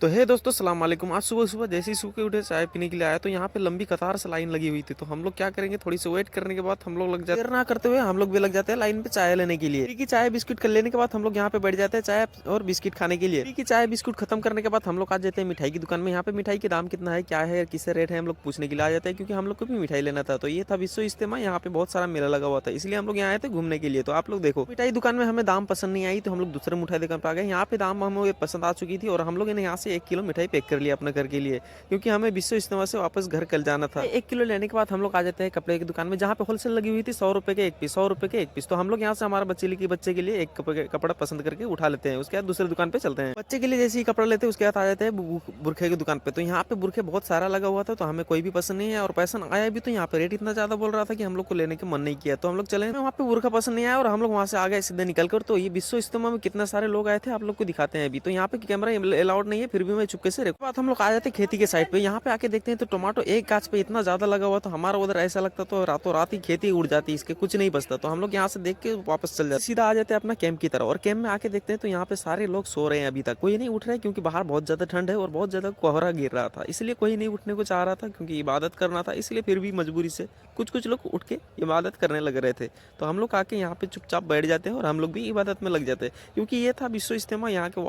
तो हे दोस्तों सलाम वालेकुम। आज सुबह सुबह जैसे ही सो के उठे चाय पीने के लिए आया तो यहाँ पे लंबी कतार से लाइन लगी हुई थी। तो हम लोग क्या करेंगे, थोड़ी सी वेट करने के बाद हम लोग लग जाते, देर ना करते हुए हम लोग भी लग जाते हैं लाइन पे चाय लेने के लिए। की चाय बिस्कुट कर लेने के बाद हम लोग यहाँ पे बैठ जाते हैं चाय और बिस्किट खाने के लिए। की चाय बिस्कुट खत्म करने के बाद हम लोग आ जाते हैं मिठाई की दुकान में। यहाँ पे मिठाई के दाम कितना है, क्या है, किससे रेट है, हम लोग पूछने के लिए आ जाते हैं क्योंकि हम लोग को भी मिठाई लेना था। तो ये था विश्व इज्तिमा, यहाँ पे बहुत सारा मेला लगा हुआ था, इसलिए हम लोग यहाँ आए थे घूमने के लिए। तो आप लोग देखो, मिठाई दुकान में हमें दाम पसंद नहीं आई तो हम लोग दूसरे मिठाई दुकान पे आ गए। यहाँ पे दाम हमें पसंद आ चुकी थी और हम लोग ने यहाँ से 1 किलो मिठाई पैक कर लिया अपने घर के लिए, क्योंकि हमें विश्व इज्तिमा से वापस घर कल जाना था। 1 किलो लेने के बाद हम लोग आ जाते हैं कपड़े की दुकान में, जहाँ पे होलसेल लगी हुई थी 100 रुपए के एक पीस, 100 रुपए के एक पीस। तो हम लोग यहाँ से हमारे बच्चे के लिए एक कपड़ा पसंद करके उठा लेते हैं। उसके बाद दूसरे दुकान पे चलते हैं। बच्चे के लिए जैसे ही कपड़ा लेते हैं उसके बाद आ जाते हैं बुरखे की दुकान पे। तो यहाँ पे बुरखे बहुत सारा लगा हुआ था, तो हमें कोई भी पसंद नहीं है और पसंद आया भी तो यहाँ पे रेट इतना ज्यादा बोल रहा था कि हम लोग को लेने का मन नहीं किया। तो हम लोग चले, वहाँ पे बुरखा पसंद नहीं आया और हम लोग वहाँ से आ गए सीधे निकल कर। तो ये विश्व इज्तिमा में कितने सारे लोग आए थे आप लोग को दिखाते हैं अभी। तो यहाँ पे कैमरा अलाउड नहीं है, फिर भी मैं चुपके से बात हम लोग आ जाते खेती के साइड पे। यहाँ पे आके देखते हैं तो टमाटो एक गाछ पे इतना ज्यादा लगा हुआ, तो हमारा उधर ऐसा लगता तो रातों रात ही खेती उड़ जाती, इसके कुछ नहीं बचता। तो हम लोग यहाँ से देख के वापस चल जाते, सीधा आ जाते हैं अपना कैंप की तरफ। और कैंप में आके देखते हैं तो यहाँ पे सारे लोग सो रहे हैं, अभी तक कोई नहीं उठ रहा है क्योंकि बाहर बहुत ज्यादा ठंड है और बहुत ज्यादा कोहरा गिर रहा था, इसलिए कोई नहीं उठने को चाह रहा था क्योंकि इबादत करना था। इसलिए फिर भी मजबूरी से कुछ कुछ लोग उठ के इबादत करने लग रहे थे। तो हम लोग आके यहाँ पे चुपचाप बैठ जाते हैं और हम लोग भी इबादत में लग जाते हैं, क्योंकि ये था विश्व इज्तिमा। यहाँ के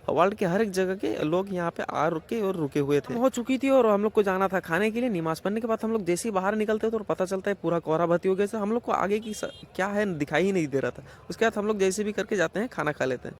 वर्ल्ड के हर एक जगह के लोग यहाँ पे आ रुके और रुके हुए थे। हो चुकी थी और हम लोग को जाना था खाने के लिए। नमाज पढ़ने के बाद हम लोग जैसे ही बाहर निकलते तो पता चलता है पूरा कोहरा भर्ती हो गया। हम लोग को आगे की क्या है दिखाई ही नहीं दे रहा था। उसके बाद हम लोग जैसे भी करके जाते हैं खाना खा लेते हैं।